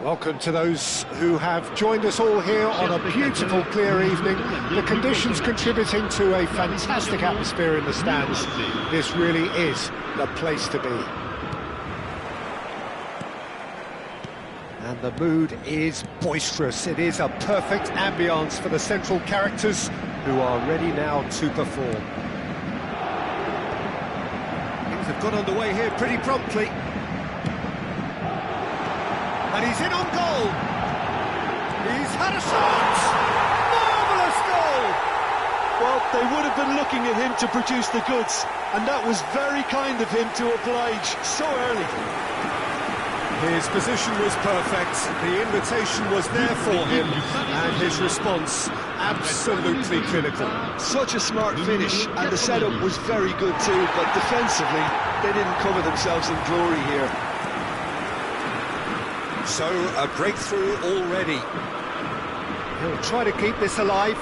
Welcome to those who have joined us all here on a beautiful, clear evening. The conditions contributing to a fantastic atmosphere in the stands. This really is the place to be. And the mood is boisterous. It is a perfect ambience for the central characters who are ready now to perform. Things have got underway here pretty promptly. And he's in on goal. He's had a shot. Marvellous goal. Well, they would have been looking at him to produce the goods, and that was very kind of him to oblige so early. His position was perfect, the invitation was there for him, and his response absolutely clinical. Such a smart finish, and the setup was very good too, but defensively, they didn't cover themselves in glory here. So, a breakthrough already. He'll try to keep this alive.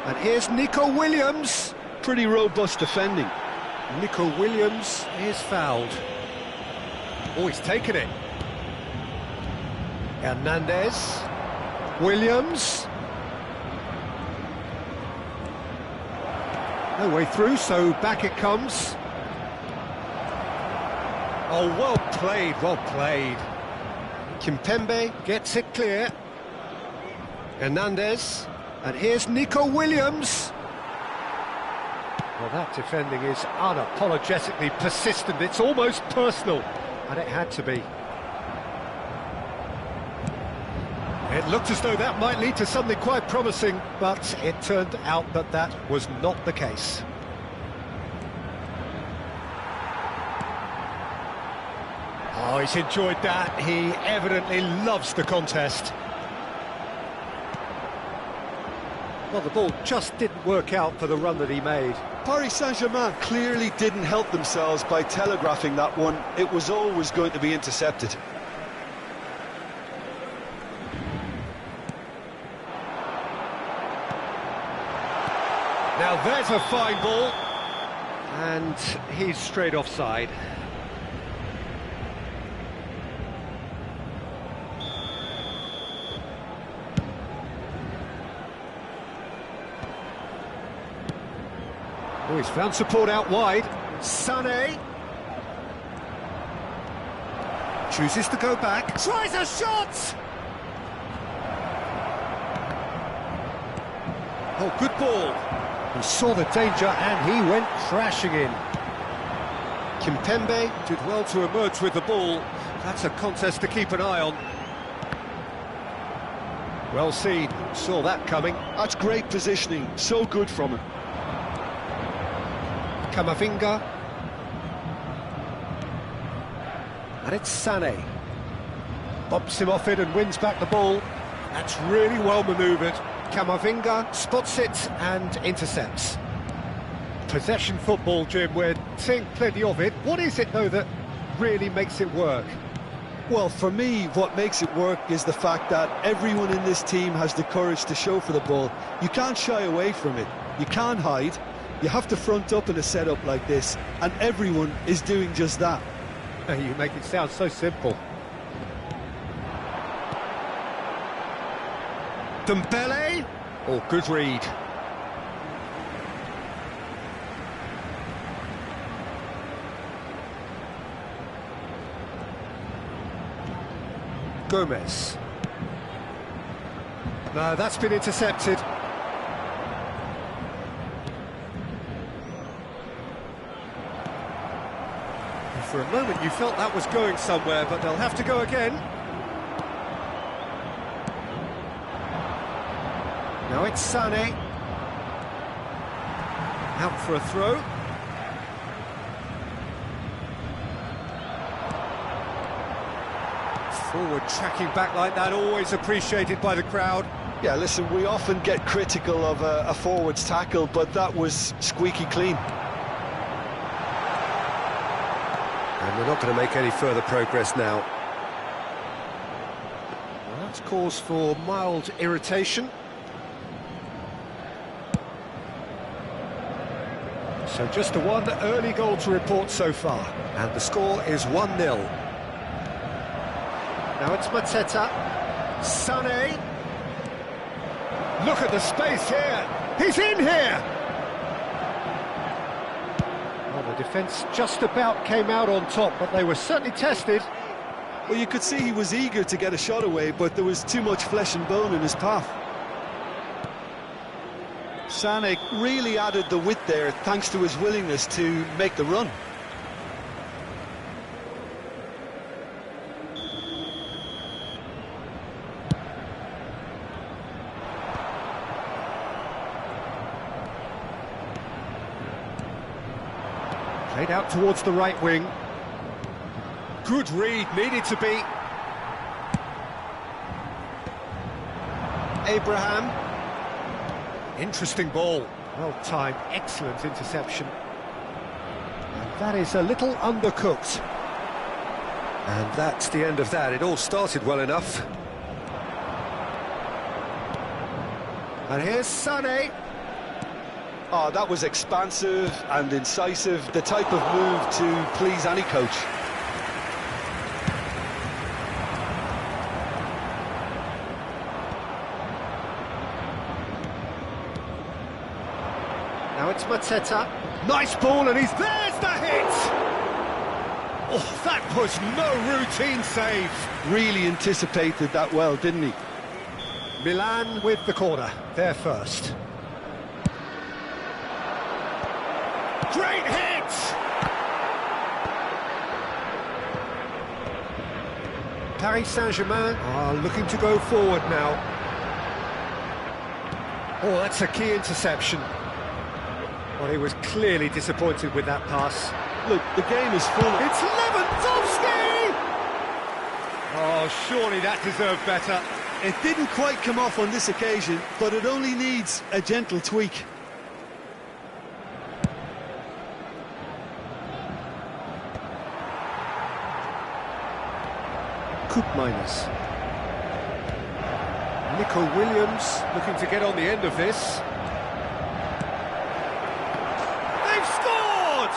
And here's Nico Williams. Pretty robust defending. Nico Williams is fouled. Oh, he's taken it. Hernandez. Williams. No way through, so back it comes. Oh, well played, well played. Kimpembe gets it clear. Hernandez. And here's Nico Williams. Well, that defending is unapologetically persistent. It's almost personal, and it had to be. It looked as though that might lead to something quite promising, but it turned out that that was not the case. Oh, he's enjoyed that. He evidently loves the contest. Well, the ball just didn't work out for the run that he made. Paris Saint-Germain clearly didn't help themselves by telegraphing that one. It was always going to be intercepted. Now there's a fine ball, and he's straight offside. Oh, he's found support out wide. Sané chooses to go back, tries a shot! Oh, good ball. He saw the danger and he went crashing in. Kimpembe did well to emerge with the ball. That's a contest to keep an eye on. Well seen, saw that coming. That's great positioning, so good from him. Camavinga. And it's Sané. Bumps him off it and wins back the ball. That's really well manoeuvred. Camavinga spots it and intercepts. Possession football, Jim, we're seeing plenty of it. What is it, though, that really makes it work? Well, for me, what makes it work is the fact that everyone in this team has the courage to show for the ball. You can't shy away from it. You can't hide. You have to front up in a setup like this, and everyone is doing just that. You make it sound so simple. Dembele. Oh, good read. Gomez. No, that's been intercepted. For a moment you felt that was going somewhere, but they'll have to go again. Now it's Sané. Out for a throw. Forward tracking back like that, always appreciated by the crowd. Yeah, listen, we often get critical of a forward's tackle, but that was squeaky clean. And we're not going to make any further progress now. Well, that's cause for mild irritation. So just the one early goal to report so far, and the score is 1-0. Now it's Mateta, Sané. Look at the space here. He's in here. Well, the defence just about came out on top, but they were certainly tested. Well, you could see he was eager to get a shot away, but there was too much flesh and bone in his path. Sané really added the width there thanks to his willingness to make the run. Played out towards the right wing. Good read, needed to be. Abraham. Interesting ball. Well timed, excellent interception. And that is a little undercooked. And that's the end of that. It all started well enough. And here's Sané. Oh, that was expansive and incisive, the type of move to please any coach. Now it's Mateta. Nice ball, and there's the hit! Oh, that was no routine save. Really anticipated that well, didn't he? Milan with the corner, there first. Great hit! Paris Saint-Germain are looking to go forward now. Oh, that's a key interception. Well, he was clearly disappointed with that pass. Look, the game is full. It's Lewandowski! Oh, surely that deserved better. It didn't quite come off on this occasion, but it only needs a gentle tweak. Minus. Nico Williams looking to get on the end of this. They've scored!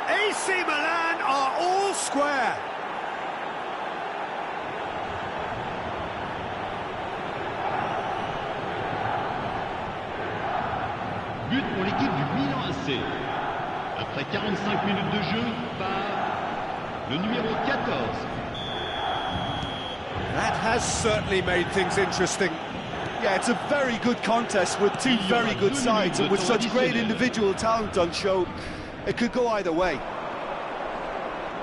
AC Milan are all square. But pour l'équipe du Milan AC. Après 45 minutes de jeu par le numéro 14. That has certainly made things interesting. Yeah, it's a very good contest with two very good sides, and with such great individual talent on show, it could go either way.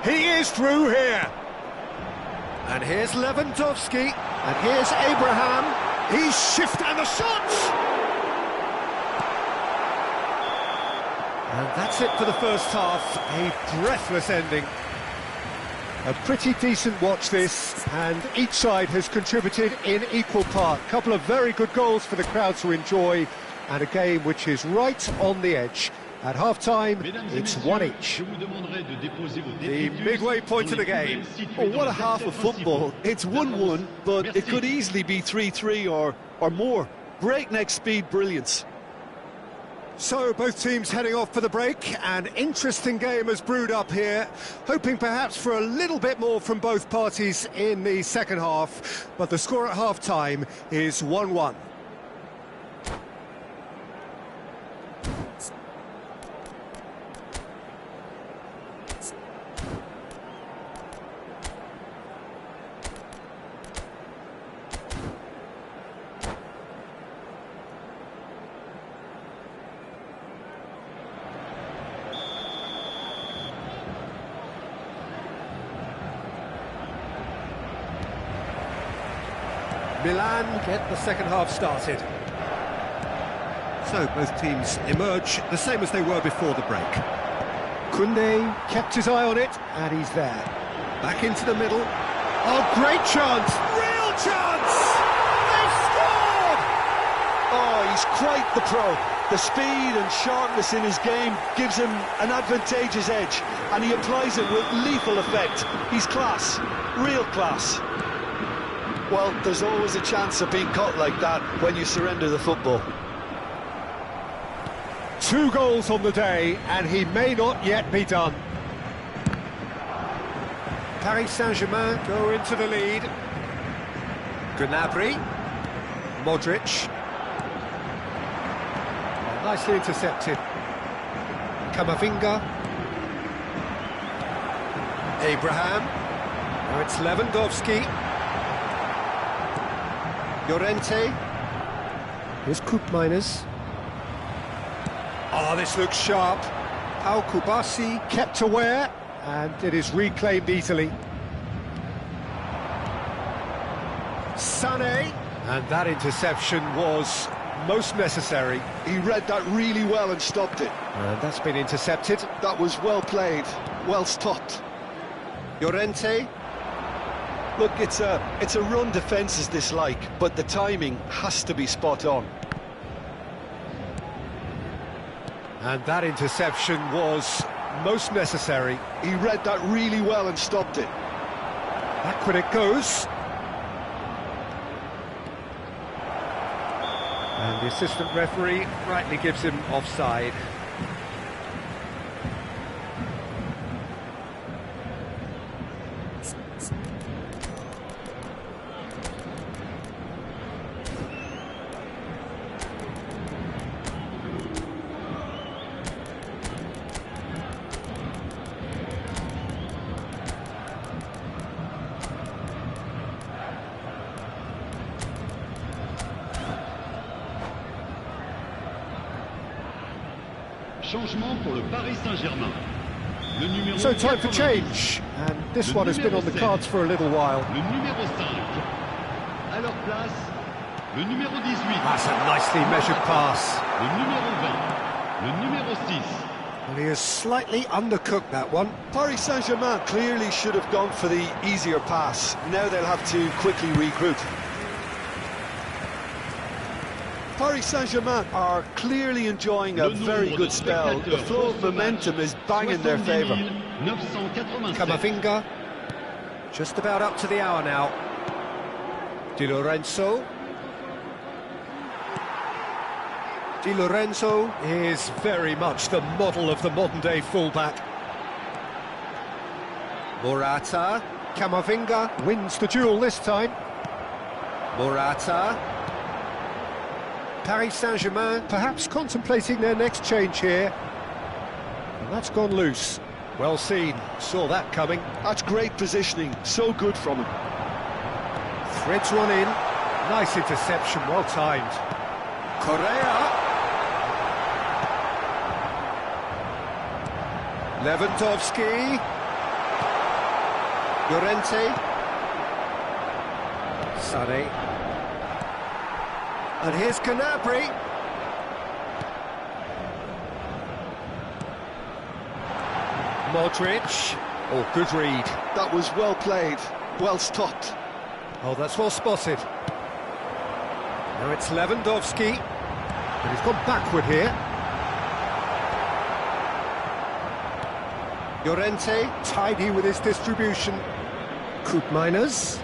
He is through here. And here's Lewandowski, and here's Abraham. He's shifted, and the shot! And that's it for the first half, a breathless ending. A pretty decent watch this, and each side has contributed in equal part. A couple of very good goals for the crowd to enjoy, and a game which is right on the edge. At half-time, it's one each. The midway point of the game. Oh, what a half of football. It's 1-1, but it could easily be 3-3 or more. Breakneck speed brilliance. So, both teams heading off for the break. An interesting game has brewed up here, hoping perhaps for a little bit more from both parties in the second half, but the score at half-time is 1-1. Milan get the second half started. So both teams emerge the same as they were before the break. Koundé kept his eye on it, and he's there. Back into the middle. Oh, great chance! Real chance! They've scored! Oh, he's quite the pro. The speed and sharpness in his game gives him an advantageous edge, and he applies it with lethal effect. He's class, real class. Well, there's always a chance of being caught like that when you surrender the football. 2 goals on the day, and he may not yet be done. Paris Saint-Germain go into the lead. Gnabry, Modric. Oh, nicely intercepted. Camavinga. Abraham. Now it's Lewandowski. Llorente. Here's Koopmeiners. Oh, this looks sharp. Pau Kubasi kept aware, and it is reclaimed easily. Sané, and that interception was most necessary. He read that really well and stopped it. And that's been intercepted. That was well played, well stopped. Llorente. Look, it's a run defence's dislike, but the timing has to be spot on. And that interception was most necessary. He read that really well and stopped it. Backward it goes. And the assistant referee rightly gives him offside. Changement pour le Paris Saint-Germain. Le numéro So time for 90. change, and this one has been on the cards for a little while. Le numéro 5. À leur place, le numéro 18. That's a nicely measured pass. Le numéro 20. Le numéro 6. Well, he has slightly undercooked that one. Paris Saint-Germain clearly should have gone for the easier pass. Now they'll have to quickly regroup. Paris Saint-Germain are clearly enjoying a very good spell. The flow of momentum is bang in their favour. Camavinga, just about up to the hour now. Di Lorenzo. Di Lorenzo is very much the model of the modern-day fullback. Morata. Camavinga wins the duel this time. Morata. Paris Saint-Germain perhaps contemplating their next change here. And that's gone loose. Well seen, saw that coming. That's great positioning, so good from him. Threads one in. Nice interception, well timed. Correa. Lewandowski. Llorente. Sané. And here's Gnabry. Modric. Oh, good read. That was well played, well stopped. Oh, that's well spotted. Now it's Lewandowski. And he's gone backward here. Llorente, tidy with his distribution. Koopmeiners.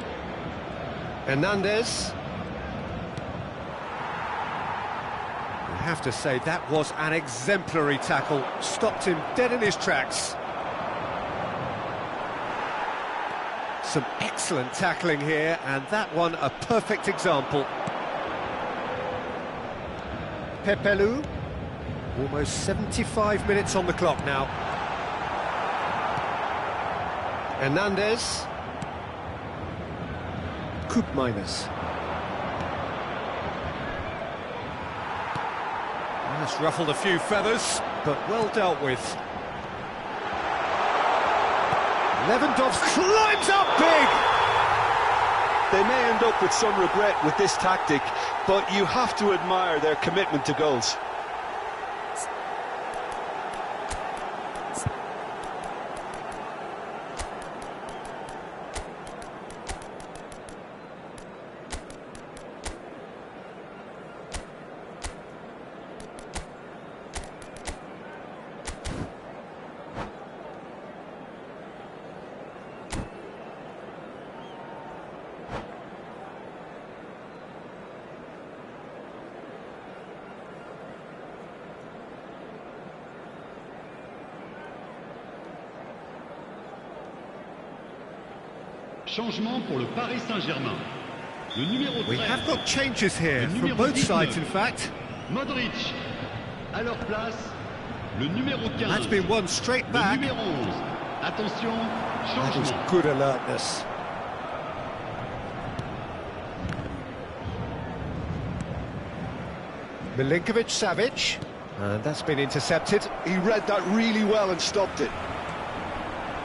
Hernandez. I have to say, that was an exemplary tackle. Stopped him dead in his tracks. Some excellent tackling here, and that one a perfect example. Pepelu. Almost 75 minutes on the clock now. Hernandez. Koopmeiners. That's ruffled a few feathers, but well dealt with. Lewandowski climbs up big! They may end up with some regret with this tactic, but you have to admire their commitment to goals. Changement pour le Paris Saint-Germain. Le numéro 13. We have got changes here from both sides, in fact. Modric. À leur place, le numéro 15. That's been one straight back. Le numéro 11. Attention, That is changement. good alertness. Milinkovic Savic, and that's been intercepted. He read that really well and stopped it.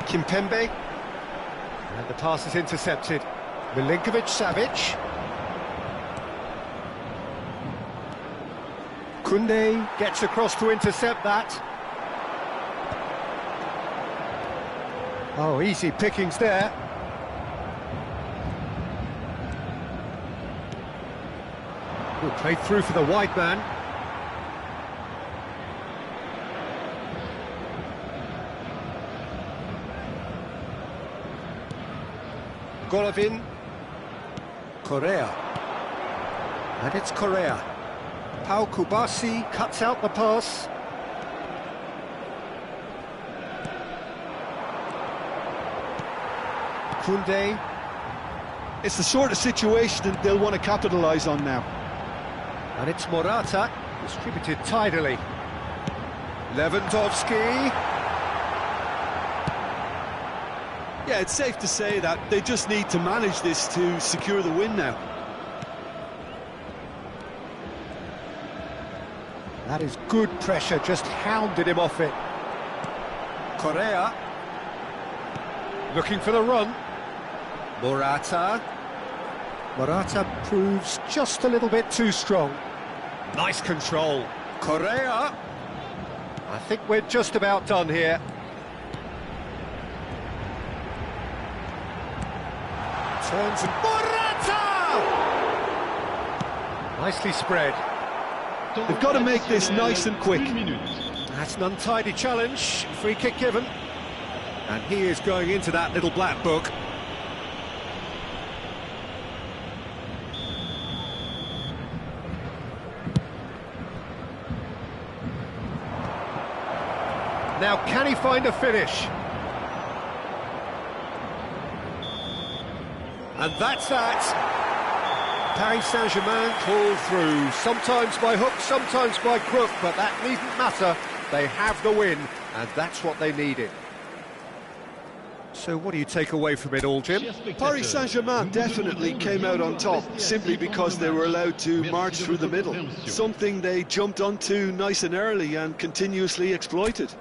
Kimpembe, and the pass is intercepted. Milinkovic Savic. Koundé gets across to intercept that. Oh, easy pickings there. Good play through for the wide man. Golovin. Correa. And it's Correa. Pau Kubasi cuts out the pass. Koundé. It's the sort of situation that they'll want to capitalise on now. And it's Morata, distributed tidily. Lewandowski. Yeah, it's safe to say that they just need to manage this to secure the win now. That is good pressure, just hounded him off it. Correa. Looking for the run. Morata. Morata proves just a little bit too strong. Nice control. Correa. I think we're just about done here. Turns and Morata! Nicely spread. They've got to make this nice and quick. That's an untidy challenge. Free kick given. And he is going into that little black book. Now, can he find a finish? And that's that. Paris Saint-Germain called through, sometimes by hook, sometimes by crook, but that needn't matter. They have the win, and that's what they needed. So what do you take away from it all, Jim? Paris Saint-Germain definitely came out on top, simply because they were allowed to march through the middle, something they jumped onto nice and early and continuously exploited.